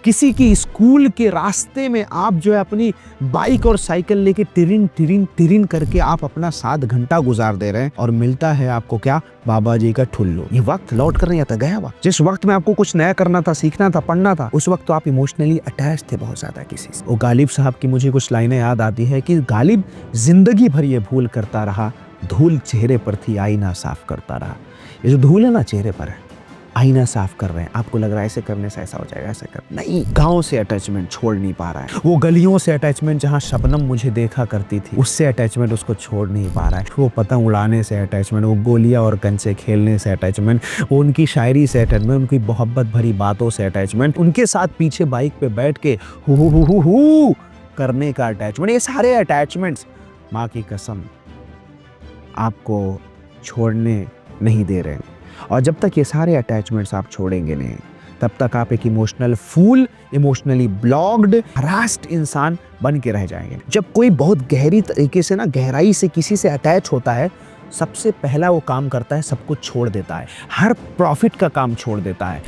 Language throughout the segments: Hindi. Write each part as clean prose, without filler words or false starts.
किसी की स्कूल के रास्ते में आप जो है अपनी बाइक और साइकिल लेके टिरिन टिरिन टिरिन करके आप अपना 7 घंटा गुजार दे रहे हैं और मिलता है आपको क्या? बाबा जी का ठुल्लू। ये वक्त लौट कर नहीं आता, गया वक्त। जिस वक्त में आपको कुछ नया करना था, सीखना था, पढ़ना था, उस वक्त तो आप इमोशनली अटैच थे बहुत ज्यादा किसी से। वो गालिब साहब की मुझे कुछ लाइनें याद आती है कि गालिब जिंदगी भर ये भूल करता रहा, धूल चेहरे पर थी आईना साफ करता रहा। ये जो धूल है ना चेहरे पर है, आईना साफ कर रहे हैं, आपको लग रहा है ऐसे करने से ऐसा हो जाएगा, ऐसा कर नहीं। गांव से अटैचमेंट छोड़ नहीं पा रहा है, वो गलियों से अटैचमेंट जहां शबनम मुझे देखा करती थी उससे अटैचमेंट उसको छोड़ नहीं पा रहा है, वो पतंग उड़ाने से अटैचमेंट, वो गोलियां और कंचे खेलने से अटैचमेंट, वो उनकी शायरी से अटैचमेंट, उनकी मोहब्बत भरी बातों से अटैचमेंट, उनके साथ पीछे बाइक पे बैठ के हु करने का अटैचमेंट। ये सारे अटैचमेंट्स माँ की कसम आपको छोड़ने नहीं दे रहे। और जब तक ये सारे अटैचमेंट्स आप छोड़ेंगे नहीं, तब तक आप एक emotional fool, emotionally blocked, harassed इंसान बन के रह जाएंगे। जब कोई बहुत गहरी तरीके से ना, गहराई से किसी से अटैच होता है, सबसे पहला वो काम करता है सब कुछ छोड़ देता है, हर प्रॉफिट का काम छोड़ देता है,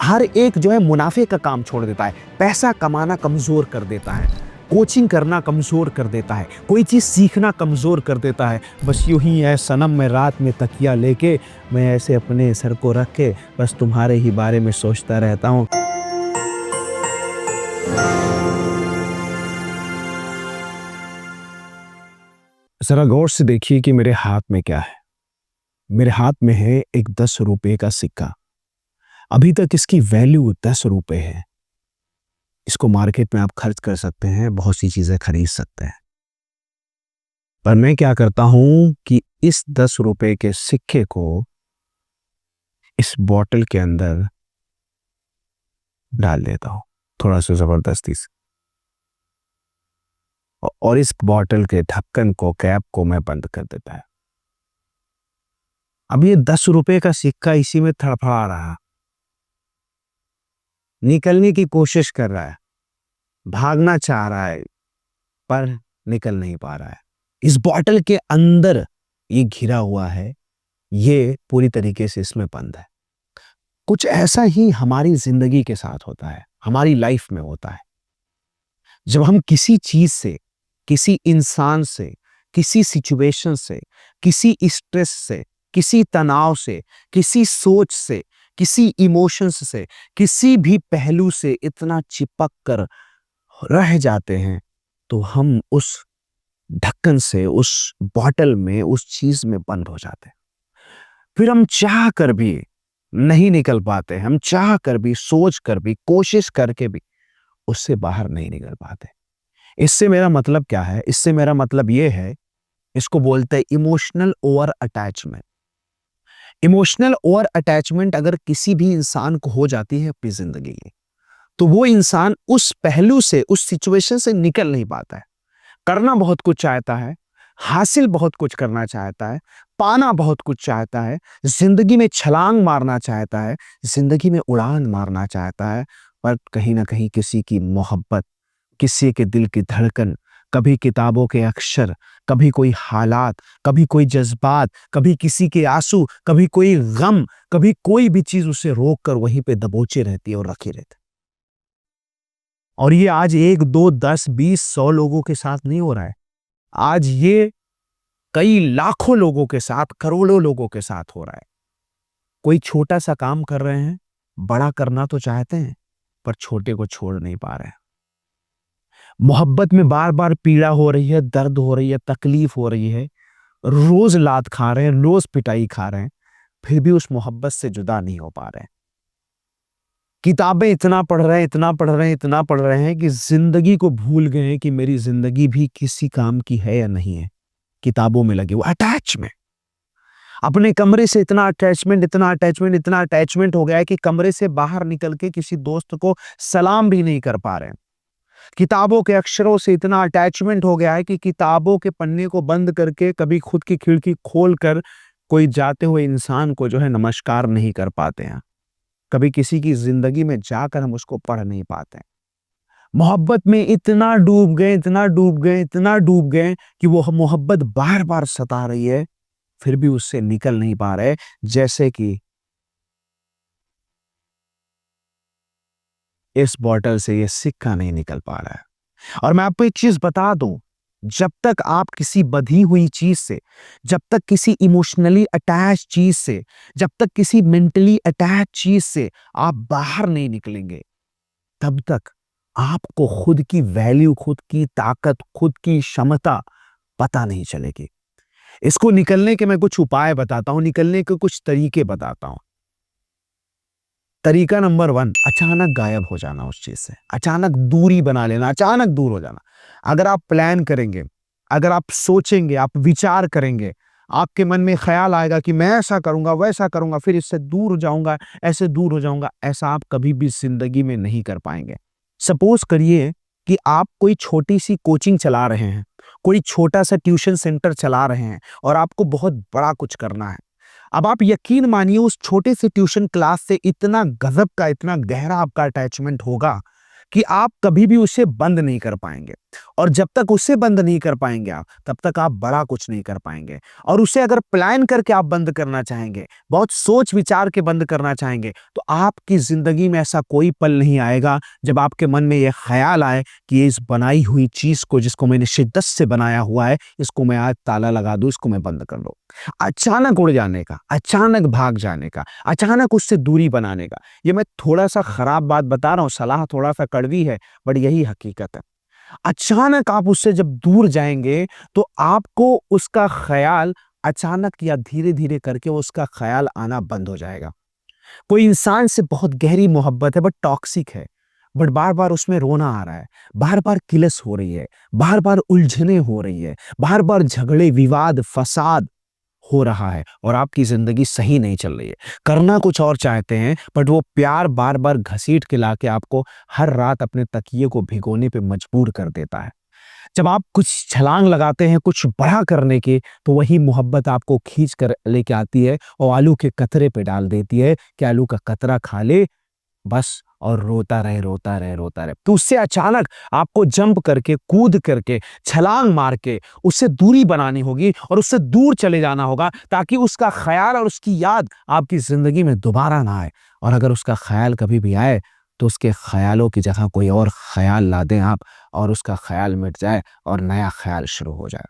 हर एक जो है मुनाफे का काम छोड़ देता है, पैसा कमाना कमजोर कर देता है, कोचिंग करना कमज़ोर कर देता है, कोई चीज़ सीखना कमज़ोर कर देता है। बस यूं ही है सनम, मैं रात में तकिया लेके, मैं ऐसे अपने सर को रख के बस तुम्हारे ही बारे में सोचता रहता हूँ। ज़रा गौर से देखिए कि मेरे हाथ में क्या है। मेरे हाथ में है एक 10 रुपए का सिक्का। अभी तक इसकी वैल्यू 10 रुपए है। इसको मार्केट में आप खर्च कर सकते हैं, बहुत सी चीजें खरीद सकते हैं। पर मैं क्या करता हूं कि इस 10 रुपए के सिक्के को इस बॉटल के अंदर डाल देता हूं, थोड़ा सा जबरदस्ती से, और इस बॉटल के ढक्कन को, कैप को मैं बंद कर देता है। अब ये 10 रुपए का सिक्का इसी में थड़फड़ा रहा, निकलने की कोशिश कर रहा है, भागना चाह रहा है, पर निकल नहीं पा रहा है। इस बॉटल के अंदर ये घिरा हुआ है, ये पूरी तरीके से इसमें बंद है। कुछ ऐसा ही हमारी जिंदगी के साथ होता है, हमारी लाइफ में होता है। जब हम किसी चीज से, किसी इंसान से, किसी सिचुएशन से, किसी स्ट्रेस से, किसी तनाव से, किसी सोच से, किसी इमोशंस से, किसी भी पहलू से इतना चिपक कर रह जाते हैं, तो हम उस ढक्कन से, उस बॉटल में, उस चीज में बंद हो जाते हैं। फिर हम चाह कर भी नहीं निकल पाते, हम चाह कर भी, सोच कर भी, कोशिश करके भी उससे बाहर नहीं निकल पाते। इससे मेरा मतलब क्या है? इससे मेरा मतलब ये है, इसको बोलते हैं emotional over attachment. Emotional over attachment अगर किसी भी इंसान को हो जाती है अपनी जिंदगी में, तो वो इंसान उस पहलू से, उस सिचुएशन से निकल नहीं पाता है। करना बहुत कुछ चाहता है, हासिल बहुत कुछ करना चाहता है, पाना बहुत कुछ चाहता है, जिंदगी में छलांग मारना चाहता है, जिंदगी में उड़ान मारना चाहता है, पर कहीं ना कहीं किसी की मोहब्बत, किसी के दिल की धड़कन, कभी किताबों के अक्षर, कभी कोई हालात, कभी कोई जज्बात, कभी किसी के आंसू, कभी कोई गम, कभी कोई भी चीज उसे रोक कर वहीं पे दबोचे रहती है और रखी रहती है। और ये आज 1, 2, 10, 20, 100 लोगों के साथ नहीं हो रहा है, आज ये कई लाखों लोगों के साथ, करोड़ों लोगों के साथ हो रहा है। कोई छोटा सा काम कर रहे हैं, बड़ा करना तो चाहते हैं, पर छोटे को छोड़ नहीं पा रहे हैं। मोहब्बत में बार बार पीड़ा हो रही है, दर्द हो रही है, तकलीफ हो रही है, रोज लात खा रहे हैं, रोज पिटाई खा रहे हैं, फिर भी उस मोहब्बत से जुदा नहीं हो पा रहे हैं। किताबें इतना पढ़ रहे हैं, इतना पढ़ रहे हैं, इतना पढ़ रहे हैं कि जिंदगी को भूल गए हैं कि मेरी जिंदगी भी किसी काम की है या नहीं है। किताबों में लगे वो अटैचमेंट, अपने कमरे से इतना अटैचमेंट, इतना अटैचमेंट, इतना अटैचमेंट हो गया है कि कमरे से बाहर निकल के किसी दोस्त को सलाम भी नहीं कर पा रहे हैं। किताबों के अक्षरों से इतना अटैचमेंट हो गया है कि किताबों के पन्ने को बंद करके कभी खुद की खिड़की खोल कर कोई जाते हुए इंसान को जो है नमस्कार नहीं कर पाते हैं। कभी किसी की जिंदगी में जाकर हम उसको पढ़ नहीं पाते हैं। मोहब्बत में इतना डूब गए, इतना डूब गए, इतना डूब गए कि वो मोहब्बत बार बार सता रही है, फिर भी उससे निकल नहीं पा रहे। जैसे कि इस बॉटल से ये सिक्का नहीं निकल पा रहा है। और मैं आपको एक चीज बता दूं, जब तक आप किसी बंधी हुई चीज से, जब तक किसी इमोशनली अटैच चीज से, जब तक किसी मेंटली अटैच चीज से आप बाहर नहीं निकलेंगे, तब तक आपको खुद की वैल्यू, खुद की ताकत, खुद की क्षमता पता नहीं चलेगी। इसको निकलने के मैं कुछ उपाय बताता हूं, निकलने के कुछ तरीके बताता हूं। तरीका नंबर 1, अचानक गायब हो जाना उस चीज से, अचानक दूरी बना लेना, अचानक दूर हो जाना। अगर आप प्लान करेंगे, अगर आप सोचेंगे, आप विचार करेंगे, आपके मन में ख्याल आएगा कि मैं ऐसा करूंगा, वैसा करूंगा, फिर इससे दूर हो जाऊंगा, ऐसे दूर हो जाऊंगा, ऐसा आप कभी भी जिंदगी में नहीं कर पाएंगे। सपोज करिए कि आप कोई छोटी सी कोचिंग चला रहे हैं, कोई छोटा सा ट्यूशन सेंटर चला रहे हैं और आपको बहुत बड़ा कुछ करना है। अब आप यकीन मानिए उस छोटे से ट्यूशन क्लास से इतना गजब का, इतना गहरा आपका अटैचमेंट होगा कि आप कभी भी उसे बंद नहीं कर पाएंगे। और जब तक उसे बंद नहीं कर पाएंगे आप, तब तक आप बड़ा कुछ नहीं कर पाएंगे। और उसे अगर प्लान करके आप बंद करना चाहेंगे, बहुत सोच विचार के बंद करना चाहेंगे, तो आपकी जिंदगी में ऐसा कोई पल नहीं आएगा जब आपके मन में यह ख्याल आए कि इस बनाई हुई चीज को, जिसको मैंने शिद्दत से बनाया हुआ है, इसको मैं आज ताला लगा दूं, इसको मैं बंद कर दूं। अचानक उड़ जाने का, अचानक भाग जाने का, अचानक उससे दूरी बनाने का। ये मैं थोड़ा सा खराब बात बता रहा हूं, सलाह थोड़ा सा कड़वी है, बट यही हकीकत है। अचानक आप उससे जब दूर जाएंगे तो आपको उसका ख्याल अचानक या धीरे धीरे करके उसका ख्याल आना बंद हो जाएगा। कोई इंसान से बहुत गहरी मोहब्बत है, बट टॉक्सिक है, बट बार बार उसमें रोना आ रहा है, बार बार किलस हो रही है, बार बार उलझने हो रही है, बार बार झगड़े, विवाद, फसाद हो रहा है और आपकी जिंदगी सही नहीं चल रही है। करना कुछ और चाहते हैं, बट वो प्यार बार बार घसीट के लाके आपको हर रात अपने तकिए को भिगोने पे मजबूर कर देता है। जब आप कुछ छलांग लगाते हैं कुछ बड़ा करने की, तो वही मोहब्बत आपको खींच कर लेके आती है और आलू के कतरे पे डाल देती है कि आलू का कतरा खा ले बस, और रोता रहे, रोता रहे, रोता रहे। तो उससे अचानक आपको जंप करके, कूद करके, छलांग मार के उससे दूरी बनानी होगी और उससे दूर चले जाना होगा, ताकि उसका ख्याल और उसकी याद आपकी जिंदगी में दोबारा ना आए। और अगर उसका ख्याल कभी भी आए, तो उसके ख्यालों की जगह कोई और ख्याल ला दें आप, और उसका ख्याल मिट जाए और नया ख्याल शुरू हो जाए।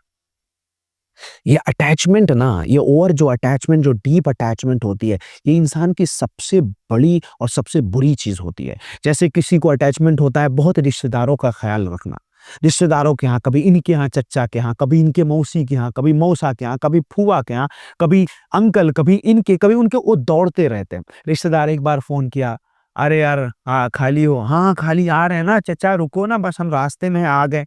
ये अटैचमेंट ना, ये ओवर जो अटैचमेंट, जो डीप अटैचमेंट होती है, ये इंसान की सबसे बड़ी और सबसे बुरी चीज होती है। जैसे किसी को अटैचमेंट होता है बहुत रिश्तेदारों का ख्याल रखना, रिश्तेदारों के यहाँ, कभी इनके यहाँ चच्चा के यहाँ, कभी इनके मौसी के यहाँ, कभी मौसा के यहाँ, कभी फूआ के यहाँ, कभी अंकल, कभी इनके, कभी उनके, वो दौड़ते रहते हैं। रिश्तेदार एक बार फोन किया, अरे यार हाँ खाली हो, हाँ खाली आ रहे हैं ना चचा, रुको ना बस हम रास्ते में आ गए।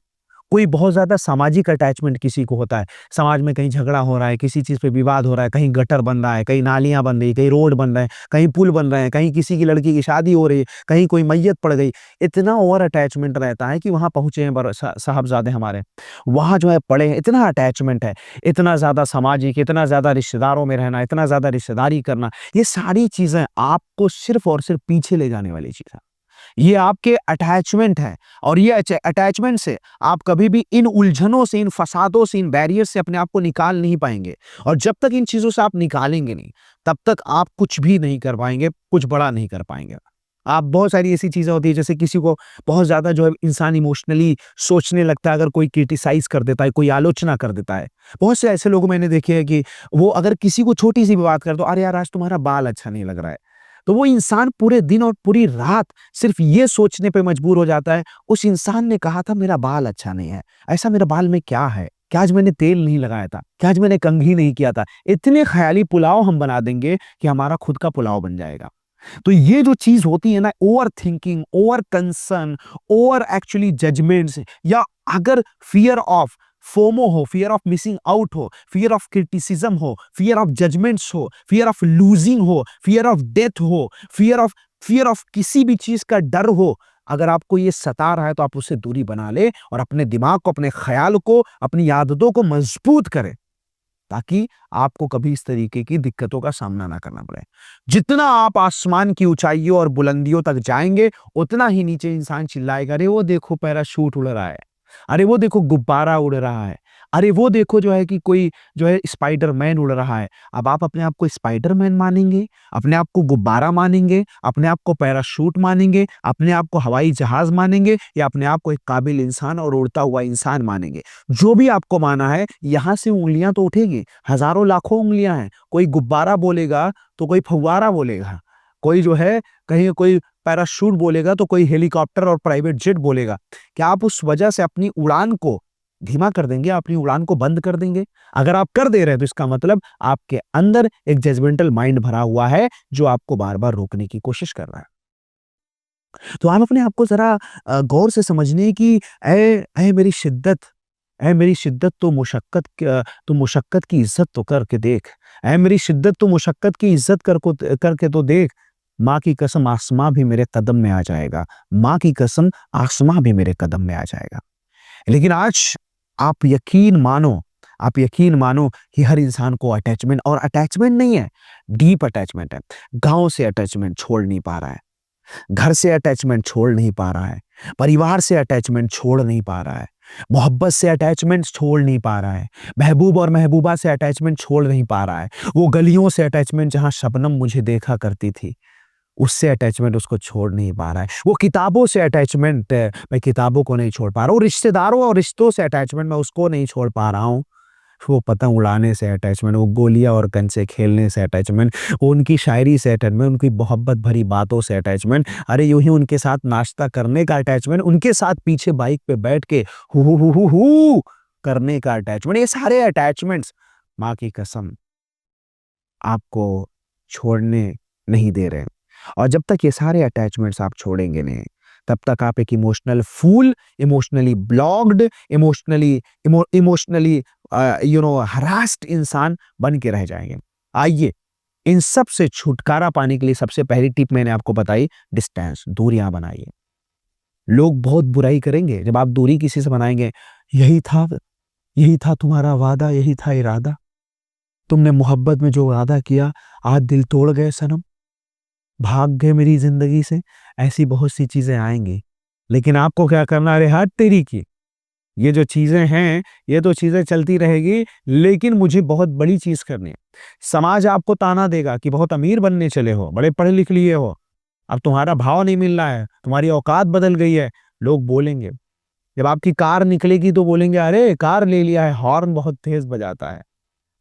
कोई बहुत ज़्यादा सामाजिक अटैचमेंट किसी को होता है, समाज में कहीं झगड़ा हो रहा है, किसी चीज़ पे विवाद हो रहा है, कहीं गटर बन रहा है, कहीं नालियाँ बन रही है, कहीं रोड बन रहे हैं, कहीं पुल बन रहे हैं, कहीं किसी की लड़की की शादी हो रही है, कहीं कोई मैयत पड़ गई। इतना ओवर अटैचमेंट रहता है कि वहाँ पहुँचे हैं साहबजादे हमारे, वहाँ जो है पड़े हैं, इतना अटैचमेंट है, इतना ज़्यादा सामाजिक, इतना ज़्यादा रिश्तेदारों में रहना, इतना ज़्यादा रिश्तेदारी करना, ये सारी चीज़ें आपको सिर्फ़ और सिर्फ़ पीछे ले जाने वाली चीज़ है। ये आपके अटैचमेंट है, और ये अटैचमेंट से आप कभी भी इन उलझनों से, इन फसादों से, इन बैरियर से अपने आप को निकाल नहीं पाएंगे। और जब तक इन चीजों से आप निकालेंगे नहीं, तब तक आप कुछ भी नहीं कर पाएंगे, कुछ बड़ा नहीं कर पाएंगे। आप, बहुत सारी ऐसी चीजें होती है, जैसे किसी को बहुत ज्यादा जो है इंसान इमोशनली सोचने लगता है, अगर कोई क्रिटिसाइज कर देता है, कोई आलोचना कर देता है। बहुत से ऐसे लोग मैंने देखे हैं कि वो अगर किसी को छोटी सी भी बात कर दो, अरे यार आज तुम्हारा बाल अच्छा नहीं लग रहा है, तो वो इंसान पूरे दिन और पूरी रात सिर्फ ये सोचने पे मजबूर हो जाता है, उस इंसान ने कहा था मेरा बाल अच्छा नहीं है, ऐसा मेरे बाल में क्या है, क्या आज मैंने तेल नहीं लगाया था, क्या आज मैंने कंघी नहीं किया था। इतने ख्याली पुलाव हम बना देंगे कि हमारा खुद का पुलाव बन जाएगा। तो ये जो चीज होती है ना, over thinking, over concern, over actually judgements, या अगर फियर ऑफ फोमो हो, फियर ऑफ मिसिंग आउट हो, फियर ऑफ क्रिटिसिज्म हो, फियर ऑफ जजमेंट्स हो, फियर ऑफ लूजिंग हो, फियर ऑफ डेथ हो, फियर ऑफ किसी भी चीज का डर हो, अगर आपको ये सता रहा है, तो आप उससे दूरी बना ले और अपने दिमाग को, अपने ख्याल को, अपनी आदतों को मजबूत करें, ताकि आपको कभी इस तरीके की दिक्कतों का सामना ना करना पड़े। जितना आप आसमान की ऊंचाइयों और बुलंदियों तक जाएंगे, उतना ही नीचे इंसान चिल्लाएगा, अरे वो देखो पैराशूट उड़ रहा है, अरे वो देखो गुब्बारा उड़ रहा है, अरे वो देखो जो है कि कोई जो है स्पाइडरमैन उड़ रहा है, अब आप अपने आप को स्पाइडरमैन मानेंगे, अपने आप को गुब्बारा मानेंगे, अपने आप को पैराशूट मानेंगे, अपने आप को हवाई जहाज मानेंगे, या अपने आप को एक काबिल इंसान और उड़ता हुआ इंसान मानेंगे? जो भी आपको माना है, यहाँ से उँगलियाँ तो उठेगी, हज़ारों लाखों उँगलियाँ हैं। कोई गुब्बारा बोलेगा, तो कोई फव्वारा बोलेगा, कोई जो है कहीं कोई पैराशूट बोलेगा, तो कोई हेलीकॉप्टर और प्राइवेट जेट बोलेगा। क्या आप उस वजह से अपनी उड़ान को धीमा कर देंगे, अपनी उड़ान को बंद कर देंगे? अगर आप कर दे रहे हैं तो इसका मतलब आपके अंदर एक जजमेंटल माइंड भरा हुआ है जो आपको बार-बार रोकने की कोशिश कर रहा है। तो आप अपने आप को ज़रा गौर से समझिए कि ऐ ऐ मेरी शिद्दत, ऐ मेरी शिद्दत तो मुशक्कत की इज़्ज़त तो करके देख। ऐ मेरी शिद्दत तो मुशक्कत की इज़्ज़त करके तो देख। माँ की कसम आसमाँ भी मेरे कदम में आ जाएगा। माँ की कसम आसमाँ भी मेरे कदम में आ जाएगा। लेकिन आज आप यकीन मानो कि हर इंसान को अटैचमेंट, और अटैचमेंट नहीं है, डीप अटैचमेंट है। गाँव से अटैचमेंट छोड़ नहीं पा रहा है, घर से अटैचमेंट छोड़ नहीं पा रहा है, परिवार से अटैचमेंट छोड़ नहीं पा रहा है, मोहब्बत से अटैचमेंट छोड़ नहीं पा रहा है, महबूब और महबूबा से अटैचमेंट छोड़ नहीं पा रहा है, वो गलियों से अटैचमेंट जहाँ शबनम मुझे देखा करती थी, उससे अटैचमेंट उसको छोड़ नहीं पा रहा है। वो किताबों से अटैचमेंट मैं किताबों को नहीं छोड़ पा रहा हूँ, रिश्तेदारों और रिश्तों से अटैचमेंट मैं उसको नहीं छोड़ पा रहा हूँ। वो पतंग उड़ाने से अटैचमेंट, वो गोलियाँ और कंचे खेलने से अटैचमेंट, वो उनकी शायरी से अटैचमेंट, उनकी मोहब्बत भरी बातों से अटैचमेंट, अरे यूँ ही उनके साथ नाश्ता करने का अटैचमेंट, उनके साथ पीछे बाइक पे बैठ के हू करने का अटैचमेंट, ये सारे अटैचमेंट्स माँ की कसम आपको छोड़ने नहीं दे रहे। और जब तक ये सारे अटैचमेंट्स आप छोड़ेंगे नहीं, तब तक आप एक emotional fool, emotionally blocked, emotionally harassed इंसान बन के रह जाएंगे। आइए, इन सब से छुटकारा पाने के लिए सबसे पहली टिप मैंने आपको बताई, डिस्टेंस, दूरियां बनाइए। लोग बहुत बुराई करेंगे जब आप दूरी किसी से बनाएंगे। यही था यही था तुम्हारा वादा, यही था इरादा, तुमने मोहब्बत में जो वादा किया, आज दिल तोड़ गए सनम, भाग गए मेरी ज़िंदगी से। ऐसी बहुत सी चीज़ें आएँगी, लेकिन आपको क्या करना है, अरे हट तेरी की, ये जो चीज़ें हैं, ये तो चीज़ें चलती रहेगी, लेकिन मुझे बहुत बड़ी चीज़ करनी है। समाज आपको ताना देगा कि बहुत अमीर बनने चले हो, बड़े पढ़े लिख लिए हो, अब तुम्हारा भाव नहीं मिल रहा है, तुम्हारी औकात बदल गई है, लोग बोलेंगे। जब आपकी कार निकलेगी तो बोलेंगे, अरे कार ले लिया है, हॉर्न बहुत तेज़ बजाता है।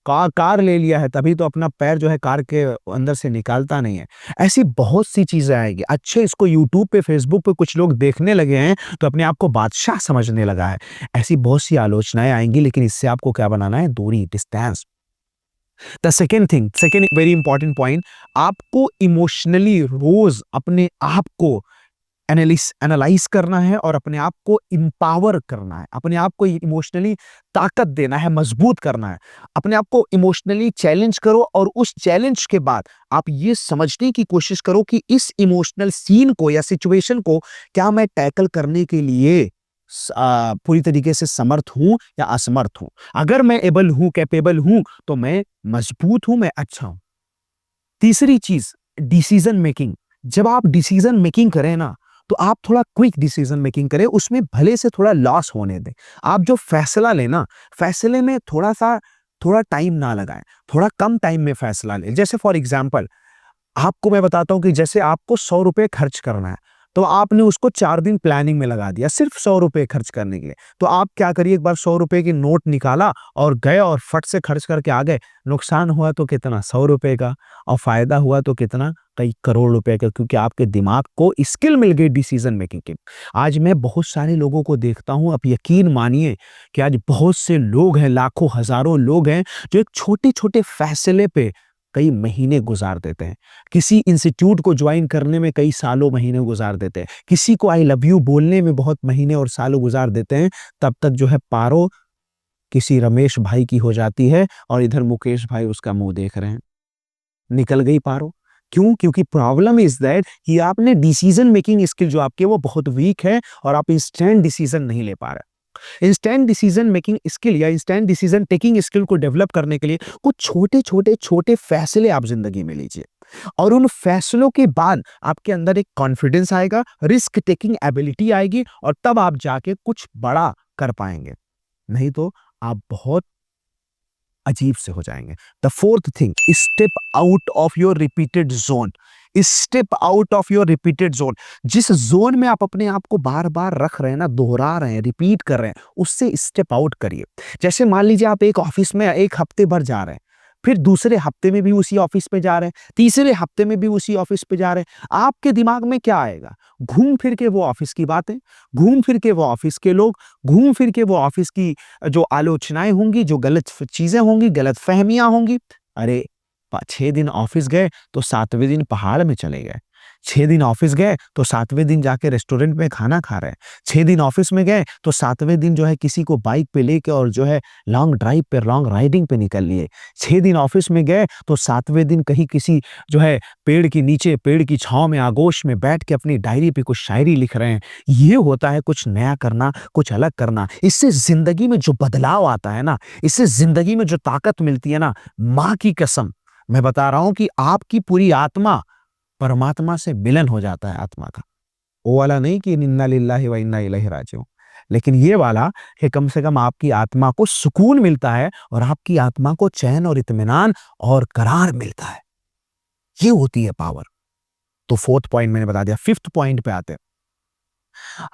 कार ले लिया है, तभी तो अपना पैर जो है कार के अंदर से निकालता नहीं है। ऐसी बहुत सी चीज़ें आएँगी। अच्छे, इसको यूट्यूब पे, फ़ेसबुक पे कुछ लोग देखने लगे हैं, तो अपने आप को बादशाह समझने लगा है। ऐसी बहुत सी आलोचनाएँ आएँगी, लेकिन इससे आपको क्या बनाना है? दूरी, distance. The second very important point, आपको इमोशनली रोज़ अपने आप को एनालाइज़ करना है और अपने आप को एम्पावर करना है। अपने आप को इमोशनली ताकत देना है, मजबूत करना है। अपने आप को इमोशनली चैलेंज करो, और उस चैलेंज के बाद आप ये समझने की कोशिश करो कि इस इमोशनल सीन को या सिचुएशन को क्या मैं टैकल करने के लिए पूरी तरीके से समर्थ हूँ या असमर्थ हूँ। अगर मैं एबल हूँ, कैपेबल हूँ, तो मैं मजबूत हूँ, मैं अच्छा हूँ। तीसरी चीज़, डिसीज़न मेकिंग। जब आप डिसीज़न मेकिंग करें ना, तो आप थोड़ा क्विक डिसीज़न मेकिंग करें, उसमें भले से थोड़ा लॉस होने दें। आप जो फैसला लें ना, फैसले में थोड़ा टाइम ना लगाएँ, थोड़ा कम टाइम में फैसला लें। जैसे फॉर एग्ज़ाम्पल, आपको मैं बताता हूँ कि जैसे आपको ₹100 खर्च करना है, तो आपने उसको 4 दिन प्लानिंग में लगा दिया, सिर्फ़ ₹100 खर्च करने के लिए। तो आप क्या करिए, एक बार ₹100 की नोट निकाला और गए और फट से खर्च करके आ गए। नुकसान हुआ तो कितना? ₹100 का, और फ़ायदा हुआ तो कितना? कई करोड़ रुपए का, क्योंकि आपके दिमाग को स्किल मिल गई डिसीज़न मेकिंग की। आज मैं बहुत सारे लोगों को देखता हूँ, आप यकीन मानिए कि आज बहुत से लोग हैं, लाखों, हज़ारों लोग हैं, जो एक छोटे-छोटे फ़ैसले पे कई महीने गुज़ार देते हैं। किसी इंस्टीट्यूट को जॉइन करने में कई सालों, महीने गुज़ार देते हैं। किसी को आई लव यू बोलने में बहुत महीने और सालों गुज़ार देते हैं। तब तक जो है पारो किसी रमेश भाई की हो जाती है, और इधर मुकेश भाई उसका मुँह देख रहे हैं। निकल गई पारो। क्यों? क्योंकि प्रॉब्लम इज़ दैट कि आपने डिसीज़न मेकिंग स्किल जो आपकी है वो बहुत वीक है, और आप इंस्टेंट डिसीज़न नहीं ले पा रहे। इंस्टेंट डिसीजन मेकिंग स्किल या इंस्टेंट डिसीजन टेकिंग स्किल को डेवलप करने के लिए कुछ छोटे फैसले आप जिंदगी में लीजिए, और उन फैसलों के बाद आपके अंदर एक कॉन्फिडेंस आएगा, रिस्क टेकिंग एबिलिटी आएगी, और तब आप जाके कुछ बड़ा कर पाएंगे। नहीं तो आप बहुत अजीब से हो जाएंगे। The fourth thing, step out of your repeated zone. Step out of your repeated zone. जिस जोन में आप अपने आप को बार बार रख रहे हैं ना, दोहरा रहे हैं, रिपीट कर रहे हैं, उससे स्टेप आउट करिए। जैसे मान लीजिए आप एक ऑफिस में एक हफ्ते भर जा रहे हैं, फिर दूसरे हफ्ते में भी उसी ऑफिस पे जा रहे हैं, तीसरे हफ्ते में भी उसी ऑफिस पे जा रहे हैं, आपके दिमाग में क्या आएगा? घूम फिर के वो ऑफिस की बातें, घूम फिर के वो ऑफिस के लोग, घूम फिर के वो ऑफिस की जो आलोचनाएं होंगी, जो गलत चीजें होंगी, गलत फहमियां होंगी। अरे 6 दिन ऑफिस गए तो 7वें दिन पहाड़ में चले गए। 6 दिन ऑफिस गए तो 7वें दिन जाके रेस्टोरेंट में खाना खा रहे हैं। 6 दिन ऑफिस में गए तो 7वें दिन जो है किसी को बाइक पे लेके और जो है लॉन्ग ड्राइव पे, लॉन्ग राइडिंग पे निकल लिए। 6 दिन ऑफिस में गए तो 7वें दिन कहीं किसी जो है पेड़ के नीचे, पेड़ की छांव में, आगोश में बैठ के अपनी डायरी पे कुछ शायरी लिख रहे हैं। ये होता है कुछ नया करना, कुछ अलग करना। इससे जिंदगी में जो बदलाव आता है ना, इससे जिंदगी में जो ताकत मिलती है ना, माँ की कसम मैं बता रहा हूं कि आपकी पूरी आत्मा परमात्मा से मिलन हो जाता है आत्मा का। वो वाला नहीं कि इन्ना लिल्लाहि व इन्ना इलैहि राजिऊन, लेकिन ये वाला कि कम से कम आपकी आत्मा को सुकून मिलता है और आपकी आत्मा को चैन और इत्मीनान और करार मिलता है। ये होती है पावर। तो फोर्थ पॉइंट मैंने बता दिया। फिफ्थ पॉइंट पे आते हैं।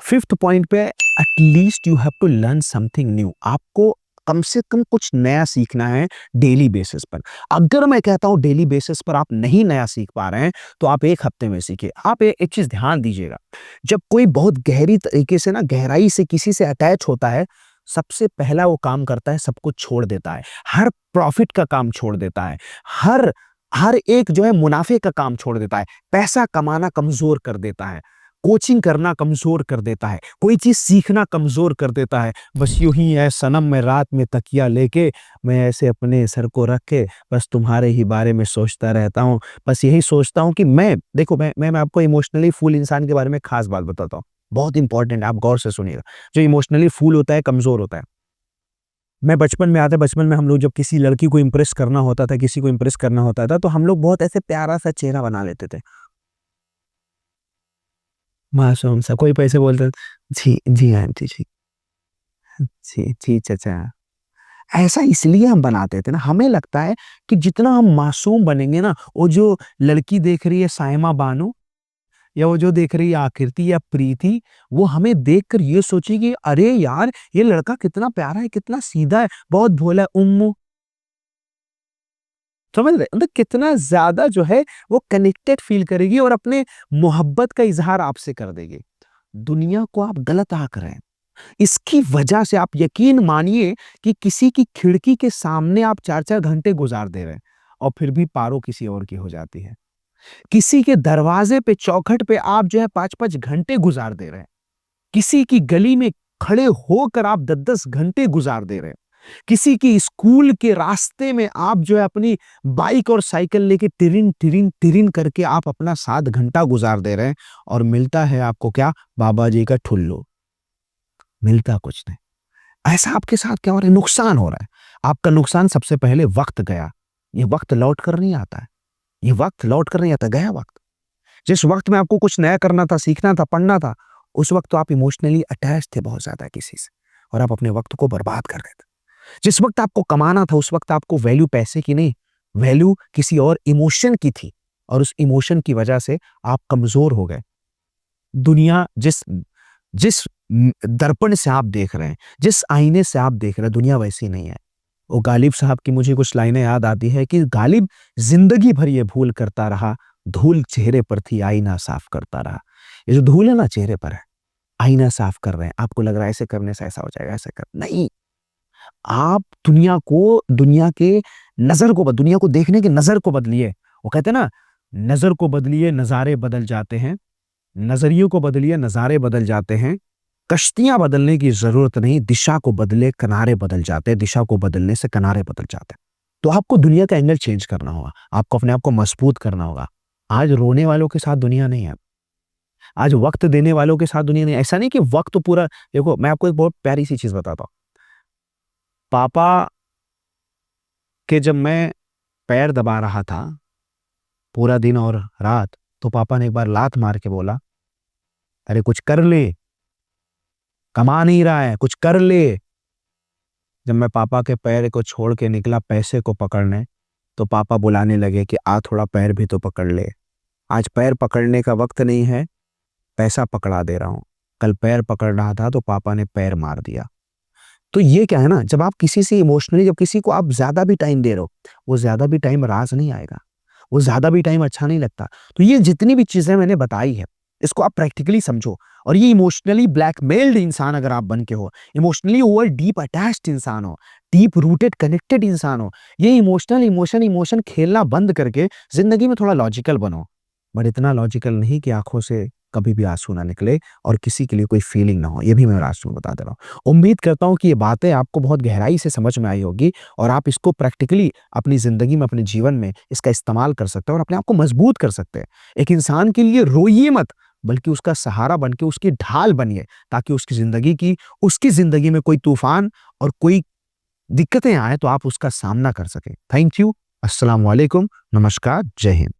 फिफ्थ पॉइंट पे, at least you have to learn something new. आपको कम से कम कुछ नया सीखना है डेली बेसिस पर। अगर मैं कहता हूं डेली बेसिस पर आप नहीं नया सीख पा रहे हैं तो आप एक हफ्ते में सीखिए। आप एक चीज ध्यान दीजिएगा, जब कोई बहुत गहरी तरीके से ना, गहराई से किसी से अटैच होता है, सबसे पहला वो काम करता है, सब कुछ छोड़ देता है। हर प्रॉफिट का काम छोड़ देता है, हर हर एक जो है मुनाफे का काम छोड़ देता है। पैसा कमाना कमजोर कर देता है, कोचिंग करना कमजोर कर देता है, कोई चीज सीखना कमजोर कर देता है। बस यूं ही है सनम, मैं रात में तकिया लेके, मैं ऐसे अपने सर को रख के बस तुम्हारे ही बारे में सोचता रहता हूँ। बस यही सोचता हूँ कि मैं, देखो मैं आपको इमोशनली फूल इंसान के बारे में खास बात बताता हूँ, बहुत इंपॉर्टेंट है, आप गौर से सुनिएगा। जो इमोशनली फूल होता है, कमजोर होता है। मैं बचपन में आता, बचपन में हम लोग जब किसी लड़की को इम्प्रेस करना होता था, किसी को इम्प्रेस करना होता था, तो हम लोग बहुत ऐसे प्यारा सा चेहरा बना लेते थे, मासूम सा। कोई पैसे बोलता, जी जी आंटी जी, जी जी चाचा। ऐसा इसलिए हम बनाते थे ना, हमें लगता है कि जितना हम मासूम बनेंगे ना, वो जो लड़की देख रही है सायमा बानो, या वो जो देख रही है आकृति या प्रीति, वो हमें देखकर ये सोचेगी, अरे यार ये लड़का कितना प्यारा है, कितना सीधा है, बहुत भोला है, उम्मू। समझ रहे, मतलब कितना ज्यादा जो है वो कनेक्टेड फील करेगी और अपने मोहब्बत का इजहार आपसे कर देगी। दुनिया को आप गलत आंक रहे हैं। इसकी वजह से आप यकीन मानिए कि किसी की खिड़की के सामने आप 4-4 घंटे गुजार दे रहे हैं और फिर भी पारो किसी और की हो जाती है। किसी के दरवाजे पे, चौखट पे आप जो है 5-5 घंटे गुजार दे रहे हैं। किसी की गली में खड़े होकर आप 10-10 घंटे गुजार दे रहे हैं। किसी की स्कूल के रास्ते में आप जो है अपनी बाइक और साइकिल लेके टिरिन टिरिन टिरिन करके आप अपना 7 घंटा गुजार दे रहे हैं, और मिलता है आपको क्या? बाबा जी का ठुल्लू। मिलता कुछ नहीं। ऐसा आपके साथ क्या हो रहा है? नुकसान हो रहा है। आपका नुकसान सबसे पहले वक्त गया। ये वक्त लौट कर नहीं आता है। ये वक्त लौट कर नहीं आता, गया वक्त। जिस वक्त में आपको कुछ नया करना था, सीखना था, पढ़ना था, उस वक्त तो आप इमोशनली अटैच थे बहुत ज्यादा किसी से, और आप अपने वक्त को बर्बाद कर रहे थे। जिस वक्त आपको कमाना था, उस वक्त आपको वैल्यू पैसे की नहीं, वैल्यू किसी और इमोशन की थी, और उस इमोशन की वजह से आप कमजोर हो गए। दुनिया जिस जिस दर्पण से आप देख रहे हैं, जिस आईने से आप देख रहे हैं, दुनिया वैसी नहीं है। वो गालिब साहब की मुझे कुछ लाइनें याद आती है कि गालिब जिंदगी भर ये भूल करता रहा, धूल चेहरे पर थी, आईना साफ करता रहा। ये जो धूल है ना चेहरे पर है, आईना साफ कर रहे हैं। आपको लग रहा है ऐसे करने से ऐसा हो जाएगा, ऐसे कर नहीं। आप दुनिया को, दुनिया के नजर को, दुनिया को देखने की नजर को बदलिए। वो कहते हैं ना, नजर को बदलिए नजारे बदल जाते हैं, नजरियों को बदलिए नजारे बदल जाते हैं। कश्तियां बदलने की जरूरत नहीं, दिशा को बदले किनारे बदल जाते हैं, दिशा को बदलने से किनारे बदल जाते हैं। तो आपको दुनिया का एंगल चेंज करना होगा, आपको अपने आप को मजबूत करना होगा। आज रोने वालों के साथ दुनिया नहीं है, आज वक्त देने वालों के साथ दुनिया नहीं है। ऐसा नहीं कि वक्त पूरा, देखो मैं आपको एक बहुत प्यारी सी चीज बताता हूँ। पापा के जब मैं पैर दबा रहा था पूरा दिन और रात, तो पापा ने एक बार लात मार के बोला, अरे कुछ कर ले, कमा नहीं रहा है, कुछ कर ले। जब मैं पापा के पैर को छोड़ के निकला पैसे को पकड़ने, तो पापा बुलाने लगे कि आ थोड़ा पैर भी तो पकड़ ले। आज पैर पकड़ने का वक्त नहीं है, पैसा पकड़ा दे रहा हूँ। कल पैर पकड़ रहा था तो पापा ने पैर मार दिया। तो ये क्या है ना, जब आप किसी से इमोशनली, जब किसी को आप ज़्यादा भी टाइम दे रहे हो, वो ज़्यादा भी टाइम रास नहीं आएगा, वो ज़्यादा भी टाइम अच्छा नहीं लगता। तो ये जितनी भी चीज़ें मैंने बताई है, इसको आप प्रैक्टिकली समझो। और ये इमोशनली ब्लैकमेल्ड इंसान अगर आप बन के हो, इमोशनली ओवर डीप अटैच्ड इंसान हो, डीप रूटेड कनेक्टेड इंसान हो, ये इमोशन खेलना बंद करके ज़िंदगी में थोड़ा लॉजिकल बनो। बट इतना लॉजिकल नहीं कि आँखों से कभी भी आँसू ना निकले और किसी के लिए कोई फीलिंग ना हो। ये भी मैं लास्ट में बता दे रहा हूँ। उम्मीद करता हूँ कि ये बातें आपको बहुत गहराई से समझ में आई होगी और आप इसको प्रैक्टिकली अपनी ज़िंदगी में, अपने जीवन में इसका इस्तेमाल कर सकते हैं और अपने आप को मजबूत कर सकते हैं। एक इंसान के लिए रोइए मत, बल्कि उसका सहारा बन के उसकी ढाल बनिए, ताकि उसकी ज़िंदगी में कोई तूफ़ान और कोई दिक्कतें आएँ तो आप उसका सामना कर सकें। Thank you. अस्सलाम वालेकुम। नमस्कार। जय हिंद।